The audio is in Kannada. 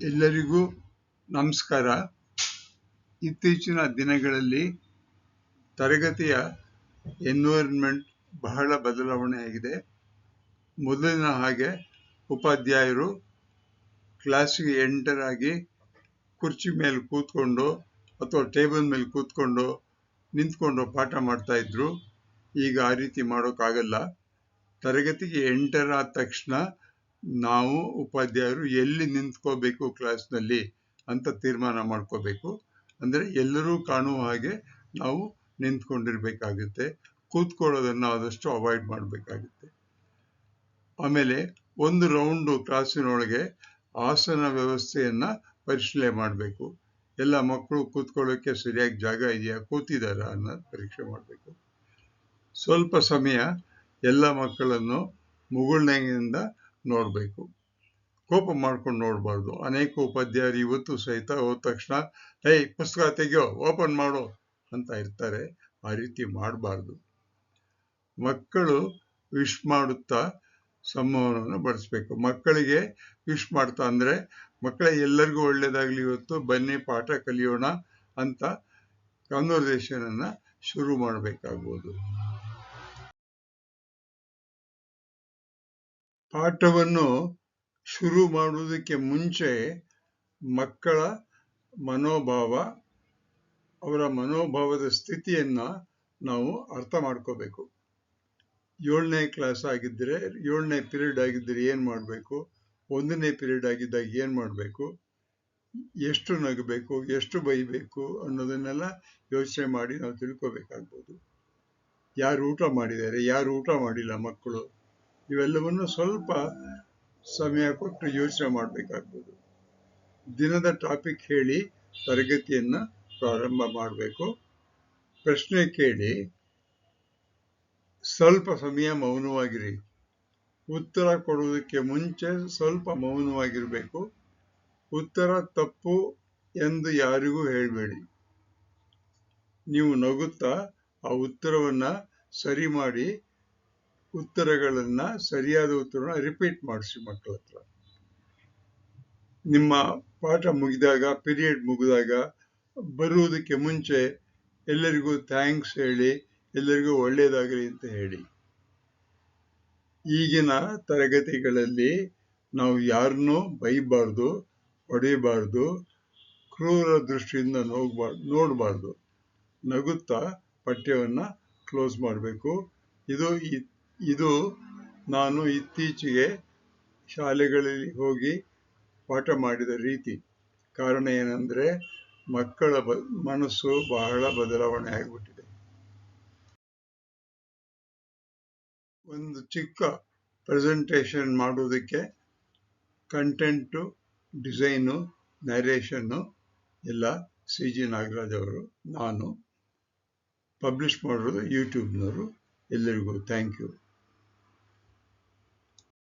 ಎಲ್ಲರಿಗೂ ನಮಸ್ಕಾರ. ಇತ್ತೀಚಿನ ದಿನಗಳಲ್ಲಿ ತರಗತಿಯ ಎನ್ವೈರನ್ಮೆಂಟ್ ಬಹಳ ಬದಲಾವಣೆಯಾಗಿದೆ. ಮೊದಲಿನ ಹಾಗೆ ಉಪಾಧ್ಯಾಯರು ಕ್ಲಾಸಿಗೆ ಎಂಟರ್ ಆಗಿ ಕುರ್ಚಿ ಮೇಲೆ ಕೂತ್ಕೊಂಡು ಅಥವಾ ಟೇಬಲ್ ಮೇಲೆ ಕೂತ್ಕೊಂಡು ನಿಂತ್ಕೊಂಡು ಪಾಠ ಮಾಡ್ತಾ ಇದ್ರು. ಈಗ ಆ ರೀತಿ ಮಾಡೋಕ್ಕಾಗಲ್ಲ. ತರಗತಿಗೆ ಎಂಟರ್ ಆದ ತಕ್ಷಣ ನಾವು ಉಪಾಧ್ಯಾಯರು ಎಲ್ಲಿ ನಿಂತ್ಕೋಬೇಕು ಕ್ಲಾಸ್ನಲ್ಲಿ ಅಂತ ತೀರ್ಮಾನ ಮಾಡ್ಕೋಬೇಕು. ಅಂದರೆ ಎಲ್ಲರೂ ಕಾಣುವ ಹಾಗೆ ನಾವು ನಿಂತ್ಕೊಂಡಿರ್ಬೇಕಾಗುತ್ತೆ. ಕೂತ್ಕೊಳ್ಳೋದನ್ನು ಆದಷ್ಟು ಅವಾಯ್ಡ್ ಮಾಡಬೇಕಾಗುತ್ತೆ. ಆಮೇಲೆ ಒಂದು ರೌಂಡು ಕ್ಲಾಸಿನೊಳಗೆ ಆಸನ ವ್ಯವಸ್ಥೆಯನ್ನು ಪರಿಶೀಲನೆ ಮಾಡಬೇಕು. ಎಲ್ಲ ಮಕ್ಕಳು ಕೂತ್ಕೊಳ್ಳೋಕ್ಕೆ ಸರಿಯಾಗಿ ಜಾಗ ಇದೆಯಾ, ಕೂತಿದಾರ ಅನ್ನೋದು ಪರೀಕ್ಷೆ ಮಾಡಬೇಕು. ಸ್ವಲ್ಪ ಸಮಯ ಎಲ್ಲ ಮಕ್ಕಳನ್ನು ಮುಗುಳ್ನಗೆಯಿಂದ ನೋಡಬೇಕು. ಕೋಪ ಮಾಡ್ಕೊಂಡು ನೋಡಬಾರ್ದು. ಅನೇಕ ಉಪಾಧ್ಯಾಯರು ಇವತ್ತು ಸಹಿತ ಹೋದ ತಕ್ಷಣ ಪುಸ್ತಕ ತೆಗೆಯೋ, ಓಪನ್ ಮಾಡೋ ಅಂತ ಇರ್ತಾರೆ. ಆ ರೀತಿ ಮಾಡಬಾರ್ದು. ಮಕ್ಕಳು ವಿಶ್ ಮಾಡುತ್ತಾ ಸಂವಹನವನ್ನು ಬಳಸಬೇಕು. ಮಕ್ಕಳಿಗೆ ವಿಶ್ ಮಾಡ್ತಾ ಅಂದರೆ ಮಕ್ಕಳ ಎಲ್ಲರಿಗೂ ಒಳ್ಳೇದಾಗಲಿ, ಇವತ್ತು ಬನ್ನಿ ಪಾಠ ಕಲಿಯೋಣ ಅಂತ ಕಾನ್ವರ್ಸೇಷನ್ ಅನ್ನ ಶುರು ಮಾಡಬೇಕಾಗ್ಬೋದು. ಪಾಠವನ್ನು ಶುರು ಮಾಡುವುದಕ್ಕೆ ಮುಂಚೆ ಮಕ್ಕಳ ಮನೋಭಾವ, ಅವರ ಮನೋಭಾವದ ಸ್ಥಿತಿಯನ್ನ ನಾವು ಅರ್ಥ ಮಾಡ್ಕೋಬೇಕು. 7ನೇ ಕ್ಲಾಸ್ ಆಗಿದ್ದರೆ, 7ನೇ ಪೀರಿಯಡ್ ಆಗಿದ್ದರೆ ಏನು ಮಾಡಬೇಕು, 1ನೇ ಪೀರಿಯಡ್ ಆಗಿದ್ದಾಗ ಏನು ಮಾಡಬೇಕು, ಎಷ್ಟು ನಗಬೇಕು, ಎಷ್ಟು ಬೈಬೇಕು ಅನ್ನೋದನ್ನೆಲ್ಲ ಯೋಚನೆ ಮಾಡಿ ನಾವು ತಿಳ್ಕೋಬೇಕಾಗ್ಬೋದು. ಯಾರು ಊಟ ಮಾಡಿದ್ದಾರೆ, ಯಾರು ಊಟ ಮಾಡಿಲ್ಲ ಮಕ್ಕಳು, ಇವೆಲ್ಲವನ್ನು ಸ್ವಲ್ಪ ಸಮಯ ಕೊಟ್ಟು ಯೋಚನೆ ಮಾಡಬೇಕಾಗ್ಬೋದು. ದಿನದ ಟಾಪಿಕ್ ಹೇಳಿ ತರಗತಿಯನ್ನು ಪ್ರಾರಂಭ ಮಾಡಬೇಕು. ಪ್ರಶ್ನೆ ಕೇಳಿ ಸ್ವಲ್ಪ ಸಮಯ ಮೌನವಾಗಿರಿ. ಉತ್ತರ ಕೊಡುವುದಕ್ಕೆ ಮುಂಚೆ ಸ್ವಲ್ಪ ಮೌನವಾಗಿರಬೇಕು. ಉತ್ತರ ತಪ್ಪು ಎಂದು ಯಾರಿಗೂ ಹೇಳಬೇಡಿ. ನೀವು ನಗುತ್ತಾ ಆ ಉತ್ತರವನ್ನು ಸರಿ ಮಾಡಿ ಸರಿಯಾದ ಉತ್ತರವನ್ನು ರಿಪೀಟ್ ಮಾಡಿಸಿ ಮಕ್ಕಳ ಹತ್ರ. ನಿಮ್ಮ ಪಾಠ ಮುಗಿದಾಗ, ಪೀರಿಯಡ್ ಮುಗಿದಾಗ ಬರುವುದಕ್ಕೆ ಮುಂಚೆ ಎಲ್ಲರಿಗೂ ಥ್ಯಾಂಕ್ಸ್ ಹೇಳಿ, ಎಲ್ಲರಿಗೂ ಒಳ್ಳೆಯದಾಗಲಿ ಅಂತ ಹೇಳಿ. ಈಗಿನ ತರಗತಿಗಳಲ್ಲಿ ನಾವು ಯಾರನ್ನೂ ಬೈಬಾರ್ದು, ಹೊಡೆಯಬಾರ್ದು, ಕ್ರೂರ ದೃಷ್ಟಿಯಿಂದ ನೋಡಬಾರ್ದು. ನಗುತ್ತಾ ಪಠ್ಯವನ್ನು ಕ್ಲೋಸ್ ಮಾಡಬೇಕು. ಇದು ನಾನು ಇತ್ತೀಚೆಗೆ ಶಾಲೆಗಳಲ್ಲಿ ಹೋಗಿ ಪಾಠ ಮಾಡಿದ ರೀತಿ. ಕಾರಣ ಏನಂದರೆ ಮಕ್ಕಳ ಮನಸ್ಸು ಬಹಳ ಬದಲಾವಣೆ ಆಗಿಬಿಟ್ಟಿದೆ. ಒಂದು ಚಿಕ್ಕ ಪ್ರೆಸೆಂಟೇಷನ್ ಮಾಡುವುದಕ್ಕೆ ಕಂಟೆಂಟು, ಡಿಸೈನು, ನ್ಯಾರೇಷನ್ನು ಎಲ್ಲ CG ನಾಗರಾಜ್ ಅವರು, ನಾನು ಪಬ್ಲಿಷ್ ಮಾಡೋದು ಯೂಟ್ಯೂಬ್ನವರು. ಎಲ್ಲರಿಗೂ ಥ್ಯಾಂಕ್ ಯು.